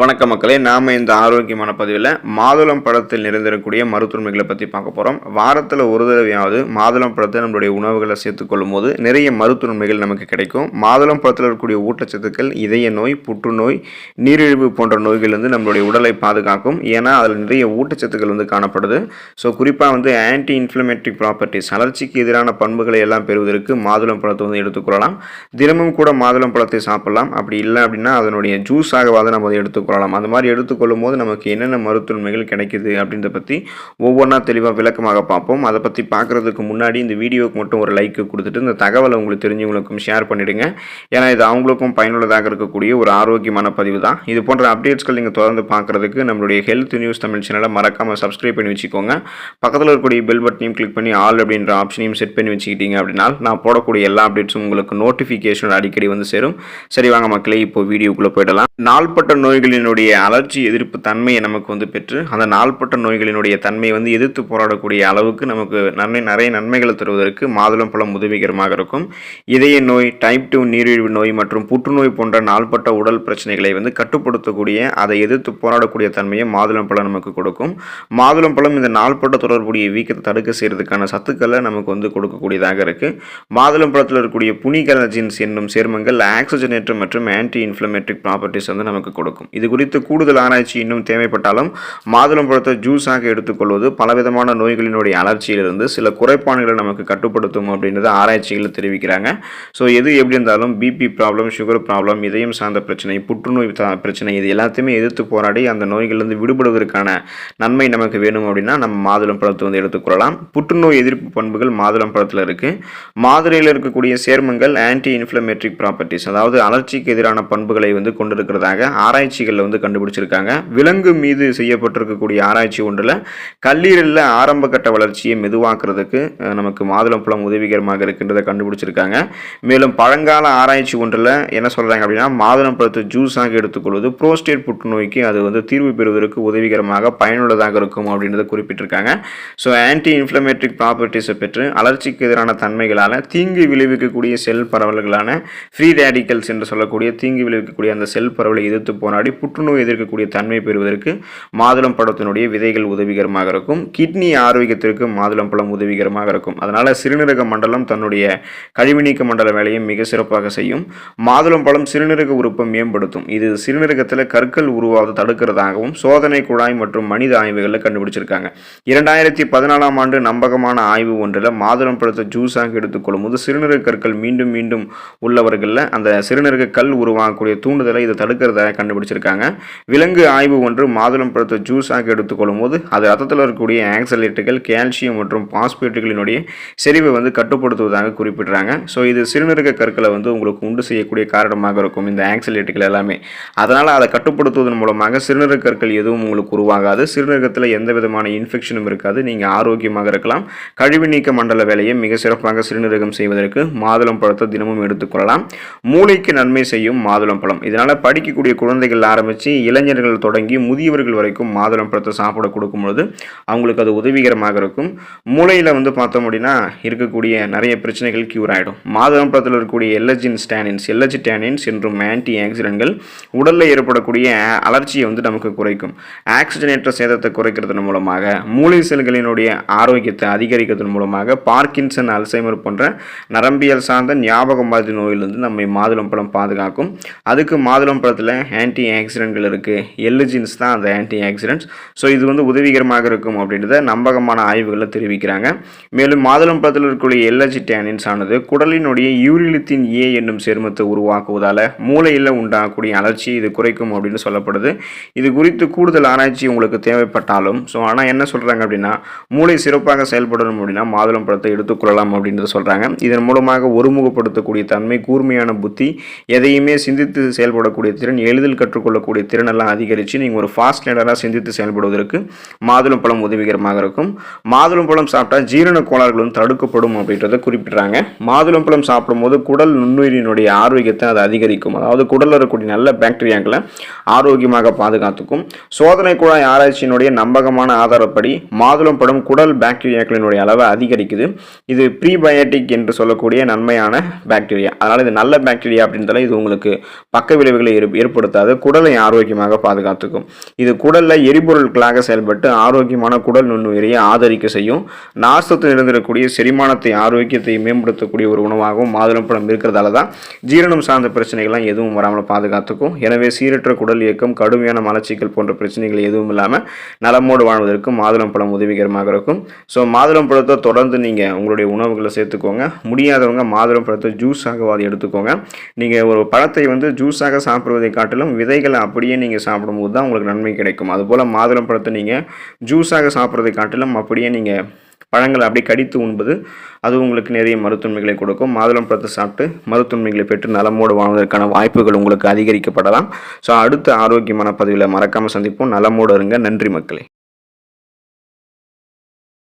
வணக்க மக்களே, நாம இந்த ஆரோக்கியமான பதிவில் மாதுளம் பழத்தில் நிறைந்திருக்கக்கூடிய மருத்துவமைகளை பற்றி பார்க்க போகிறோம். வாரத்தில் ஒரு தடவையாவது மாதுளம் பழத்தை நம்மளுடைய உணவுகளை சேர்த்துக்கொள்ளும் போது நிறைய மருத்துவமைகள் நமக்கு கிடைக்கும். மாதுளம் பழத்தில் இருக்கக்கூடிய ஊட்டச்சத்துக்கள் இதய நோய், புற்றுநோய், நீரிழிவு போன்ற நோய்கள் நம்மளுடைய உடலை பாதுகாக்கும். ஏன்னா அதில் நிறைய ஊட்டச்சத்துக்கள் காணப்படுது. ஸோ குறிப்பாக ஆன்டி இன்ஃப்ளமேட்டரி ப்ராப்பர்ட்டிஸ், அலர்ச்சிக்கு எதிரான பண்புகளை எல்லாம் பெறுவதற்கு மாதுளம் பழத்தை எடுத்துக்கொள்ளலாம். தினமும் கூட மாதுளம் பழத்தை சாப்பிடலாம். அப்படி இல்லை அப்படின்னா அதனுடைய ஜூஸாகவாத நம்ம எடுத்துக்கொள்ளலாம். அந்த மாதிரி எடுத்துக்கொள்ளும் போது நமக்கு என்னென்ன மருத்துவமைகள் கிடைக்குது அப்படின்றத பற்றி ஒவ்வொன்றா தெளிவாக விளக்கமாக பார்ப்போம். அதை பற்றி பார்க்குறதுக்கு முன்னாடி இந்த வீடியோவுக்கு மட்டும் ஒரு லைக் கொடுத்துட்டு இந்த தகவலை உங்களுக்கு தெரிஞ்சவங்களுக்கும் ஷேர் பண்ணிவிடுங்க. ஏன்னா இது அவங்களுக்கும் பயனுள்ளதாக இருக்கக்கூடிய ஒரு ஆரோக்கியமான பதிவு தான். இது போன்ற அப்டேட்ஸ்கள் நீங்கள் தொடர்ந்து பார்க்குறதுக்கு நம்மளுடைய ஹெல்த் நியூஸ் தமிழ் சேனலை மறக்காமல் சப்ஸ்கிரைப் பண்ணி வச்சுக்கோங்க. பக்கத்தில் இருக்கக்கூடிய பெல் பட்டனையும் கிளிக் பண்ணி ஆல் அப்படின்ற ஆப்ஷனையும் செட் பண்ணி வச்சுக்கிட்டீங்க அப்படின்னா நான் போடக்கூடிய எல்லா அப்டேட்ஸும் உங்களுக்கு நோட்டிஃபிகேஷன் அடிக்கடி சேரும். சரி வாங்க மக்களே, இப்போ வீடியோக்குள்ளே போயிடலாம். நாள்பட்ட நோய்களினுடைய அலர்ஜி எதிர்ப்பு தன்மையை நமக்கு பெற்று அந்த நாள்பட்ட நோய்களினுடைய தன்மையை எதிர்த்து போராடக்கூடிய அளவுக்கு நமக்கு நிறைய நன்மைகளை தருவதற்கு மாதுளம் பழம் உதவிகரமாக இருக்கும். இதய நோய், டைப் 2 நீரிழிவு நோய் மற்றும் புற்றுநோய் போன்ற நாள்பட்ட உடல் பிரச்சனைகளை கட்டுப்படுத்தக்கூடிய, அதை எதிர்த்து போராடக்கூடிய தன்மையை மாதுளம் பழம் நமக்கு கொடுக்கும். மாதுளம் பழம் இந்த நாள்பட்ட தொடர்புடைய வீக்கத்தை தடுக்க செய்யறதுக்கான சத்துக்களை நமக்கு கொடுக்கக்கூடியதாக இருக்கு. மாதுளம் பழத்தில் இருக்கக்கூடிய புனிகலஜின்ஸ் என்னும் சேர்மங்கள் ஆக்சிஜனேற்ற மற்றும் ஆன்டி இன்ஃப்ளமேட்டரி ப்ராப்பர்ட்டிஸ் நமக்கு கொடுக்கும். இது குறித்து கூடுதல் ஆராய்ச்சி இன்னும் தேவைப்பட்டாலும் மாதுளம் பழத்தை ஜூஸாக எடுத்துக்கொள்வது பலவிதமான நோய்களினுடைய அலர்ச்சியிலிருந்து சில குறைபாடுகளை நமக்கு கட்டுப்படுத்தும் அப்படின்றது ஆராய்ச்சிகள் தெரிவிக்கிறாங்க. ஸோ எது எப்படி இருந்தாலும் பிபி ப்ராப்ளம், சுகர் ப்ராப்ளம், இதயம் சார்ந்த பிரச்சனை, புற்றுநோய் பிரச்சனை, இது எல்லாத்தையுமே எதிர்த்து போராடி அந்த நோய்களிலிருந்து விடுபடுவதற்கான நன்மை நமக்கு வேணும் அப்படின்னா நம்ம மாதுளம் பழத்தை எடுத்துக்கொள்ளலாம். புற்றுநோய் எதிர்ப்பு பண்புகள் மாதுளம் பழத்தில் இருக்கு. மாதுளையில் இருக்கக்கூடிய சேர்மங்கள் ஆன்டி இன்ஃப்ளமேட்டரி ப்ராப்பர்ட்டிஸ், அதாவது அலர்ச்சிக்கு எதிரான பண்புகளை கொண்டிருக்கிறதாக ஆராய்ச்சிகள் கண்டுபிடிச்சிருக்காங்க. விலங்கு மீது செய்யப்பட்டிருக்கக்கூடிய ஆராய்ச்சி ஒன்றில் கல்லீரலில் ஆரம்ப கட்ட வளர்ச்சியை மெதுவாக்குறதுக்கு நமக்கு மாதுளம் பழம் உதவிகரமாக இருக்கின்றதை கண்டுபிடிச்சிருக்காங்க. மேலும் பழங்கால ஆராய்ச்சி ஒன்றில் என்ன சொல்றாங்க அப்படின்னா மாதுளம் பழத்தை ஜூஸாக எடுத்துக்கொள்வது புரோஸ்டேட் புற்றுநோய்க்கு அது தீர்வு பெறுவதற்கு உதவிகரமாக பயனுள்ளதாக இருக்கும் அப்படின்றத குறிப்பிட்டிருக்காங்க. ஸோ ஆன்டி இன்ஃப்ளமேட்டரி ப்ராப்பர்ட்டிஸை பெற்று அலர்ச்சிக்கு எதிரான தன்மைகளால் தீங்கு விளைவிக்கக்கூடிய செல் பரவல்களான ஃப்ரீ ரேடிக்கல்ஸ் என்று சொல்லக்கூடிய தீங்கு விளைவிக்கக்கூடிய அந்த செல் பரவலை எதிர்த்து போராடி புற்றுநோய் எதிர்க்கக்கூடிய தன்மை பெறுவதற்கு மாதுளம் பழத்தினுடைய விதைகள் உதவிகரமாக இருக்கும். கிட்னி ஆரோக்கியத்திற்கு மாதுளம் பழம் உதவிகரமாக இருக்கும். அதனால சிறுநீரக மண்டலம் தன்னுடைய கழிவு நீக்க மண்டல வேலையை மிக சிறப்பாக செய்யும். மாதுளம் பழம் சிறுநீரக உறுப்பை மேம்படுத்தும். இது சிறுநீரகத்தில் கற்கள் உருவாவது தடுக்கிறதாகவும் சோதனை குழாய் மற்றும் மனித ஆய்வுகளில் கண்டுபிடிச்சிருக்காங்க. 2014ஆம் ஆண்டு நம்பகமான ஆய்வு ஒன்றில் மாதுளம் பழத்தை ஜூஸாக எடுத்துக்கொள்ளும் போது சிறுநீரக கற்கள் மீண்டும் மீண்டும் உள்ளவர்களில் அந்த சிறுநீரக கல் உருவாகக்கூடிய தூண்டுதலை இதை தடுக்கிறதாக கண்டுபிடிச்சிருக்காங்க. விலங்கு ஆய்வு ஒன்று மாதுளம் பழத்தை ஜூஸாக எடுத்துக்கொள்ளும் போது அது ரத்தத்தில் இருக்கக்கூடிய ஆக்சலேட்டுகள், கால்சியம் மற்றும் பாஸ்பேட்டுகளினுடைய செறிவை கட்டுப்படுத்துவதாக குறிப்பிடுறாங்க. ஸோ இது சிறுநீரக கற்களை உங்களுக்கு உண்டு செய்யக்கூடிய காரணமாக இருக்கும் இந்த ஆக்சலேட்டுகள் எல்லாமே. அதனால் அதை கட்டுப்படுத்துவதன் மூலமாக சிறுநீரக கற்கள் எதுவும் உங்களுக்கு உருவாகாது. சிறுநீரகத்தில் எந்த விதமான இன்ஃபெக்ஷனும் இருக்காது. நீங்கள் ஆரோக்கியமாக இருக்கலாம். கழிவு நீக்க மண்டல வேலையை மிக சிறப்பாக சிறுநீரகம் செய்வதற்கு மாதுளம் பழத்தை தினமும் எடுத்துக்கொள்ளலாம். மூளைக்கு நன்மை செய்யும் மாதுளம் பழம். இதனால் படிக்கக்கூடிய குழந்தைகள் ஆரம்பித்து இளைஞர்கள் தொடங்கி முதியவர்கள் வரைக்கும் மாதுளம் பழத்தை சாப்பிட கொடுக்கும் பொழுது அவங்களுக்கு அது உதவிகரமாக இருக்கும். மூளையில் பார்த்தோம் அப்படின்னா இருக்கக்கூடிய நிறைய பிரச்சனைகள் கியூர் ஆகிடும். மாதுளம் பழத்தில் இருக்கக்கூடிய எல்லஜிடானின்ஸ் என்றும் ஆன்டி ஆக்சிடென்ட்கள் உடலில் ஏற்படக்கூடிய அலர்ச்சியை நமக்கு குறைக்கும். ஆக்சிஜனேற்ற சேதத்தை குறைக்கிறதன் மூலமாக மூளை செல்களினுடைய ஆரோக்கியத்தை அதிகரிக்கிறதன் மூலமாக பார்க்கின்சன், அல்சைமர் போன்ற நரம்பியல் சார்ந்த ஞாபக மருதி நோயிலிருந்து நம்மை மாதுளம் பழம் பாதுகாக்கும். அதுக்கு மாதுளம் பழத்தில் ஆன்டி ஆக்சிடென்ட்கள் இருக்கு. எல்லுஜின்ஸ் தான் அந்த ஆன்டி ஆக்சிடென்ட்ஸ். ஸோ இது உதவிகரமாக இருக்கும் அப்படின்றத நம்பகமான ஆய்வுகளில் தெரிவிக்கிறாங்க. மேலும் மாதுளம் பழத்தில் இருக்கக்கூடிய எல்லஜிடானின்ஸ் ஆனது குடலினுடைய யூரிலித்தின் ஏ என்னும் சேர்மத்தை உருவாக்குவதால் மூளையில் உண்டாகக்கூடிய அலர்ச்சியை இது குறைக்கும் அப்படின்னு சொல்லப்படுது. இது குறித்து கூடுதல் ஆராய்ச்சி உங்களுக்கு தேவைப்பட்டாலும் ஆனால் என்ன சொல்கிறாங்க அப்படின்னா மூளை சிறப்பாக செயல்படணும் அப்படின்னா மாதுளம் பழத்தை எடுத்துக்கொள்ளலாம் அப்படின்றத சொல்கிறாங்க. இதன் மூலமாக ஒருமுகப்படுத்தக்கூடிய தன்மை, கூர்மையான புத்தி, எதையுமே சிந்தித்து செயல்படக்கூடிய திறன், எளிதில் கற்றுக்கொள்ளக்கூடிய திறனெல்லாம் அதிகரித்து நீங்கள் ஒரு ஃபாஸ்ட் லேடராக சிந்தித்து செயல்படுவதற்கு மாதுளம் பழம் உதவிகரமாக இருக்கும். மாதுளம் பழம் சாப்பிட்டா ஜீரண கோளாறுகளும் தடுக்கப்படும் அப்படின்றத குறிப்பிட்றாங்க. மாதுளம் பழம் சாப்பிடும்போது குடல் நுண்ணுயிரினுடைய ஆரோக்கியத்தை அது அதிகரிக்கும். அதாவது குடலில் இருக்கக்கூடிய நல்ல பாக்டீரியாக்களை ஆரோக்கியமாக பாதுகாத்துக்கும். சோதனை குழாய் ஆராய்ச்சியினுடைய நம்பகமான ஆதாரப்படி மாதுளம் பழம் குடல் பாக்டீரியாக்களினுடைய அளவை அதிகரிக்குது. இது ப்ரீபயோட்டிக் என்று சொல்லக்கூடிய நன்மையான பாக்டீரியா. அதனால் இது நல்ல பாக்டீரியா அப்படின்றதால இது உங்களுக்கு பக்க விளைவுகளை ஏற்படுத்தாது. குடல் குடலை ஆரோக்கியமாக பாதுகாத்துக்கும். இது குடலில் எரிபொருட்களாக செயல்பட்டு ஆரோக்கியமான குடல் நுண்ணுயிரியை ஆதரிக்க செய்யும். நார்ச்சத்து நிறைந்திருக்கக்கூடிய செரிமானத்தை ஆரோக்கியத்தை மேம்படுத்தக்கூடிய ஒரு உணவாகவும் மாதுளம்பழம் இருக்கிறதால தான் ஜீரணம் சார்ந்த பிரச்சனைகள்லாம் எதுவும் வராமல் பாதுகாத்துக்கும். எனவே சீரற்ற குடல் இயக்கம், கடுமையான மலச்சிக்கல் போன்ற பிரச்சனைகள் எதுவும் இல்லாமல் நலமோடு வாழ்வதற்கு மாதுளம்பழம் உதவிகரமாக இருக்கும். ஸோ மாதுளம்பழத்தை தொடர்ந்து நீங்கள் உங்களுடைய உணவுகளை சேர்த்துக்கோங்க. முடியாதவங்க மாதுளம்பழத்தை ஜூஸாக அதை எடுத்துக்கோங்க. நீங்கள் ஒரு பழத்தை ஜூஸாக சாப்பிடுவதை காட்டிலும் விதைகளை அப்படியே நீங்கள் சாப்பிடும்போது தான் உங்களுக்கு நன்மை கிடைக்கும். அதுபோல் மாதுளம்பழத்தை நீங்கள் ஜூஸாக சாப்பிட்றதை காட்டிலும் அப்படியே நீங்கள் பழங்களை அப்படியே கடித்து உண்பது அது உங்களுக்கு நிறைய மருத்துவமைகளை கொடுக்கும். மாதுளம்பழத்தை சாப்பிட்டு மருத்துவமைகளை பெற்று நலமோடு வாழ்வதற்கான வாய்ப்புகள் உங்களுக்கு அதிகரிக்கப்படலாம். ஸோ அடுத்த ஆரோக்கியமான பதிவில் மறக்காமல் சந்திப்போம். நலமோடு இருங்க. நன்றி மக்களே.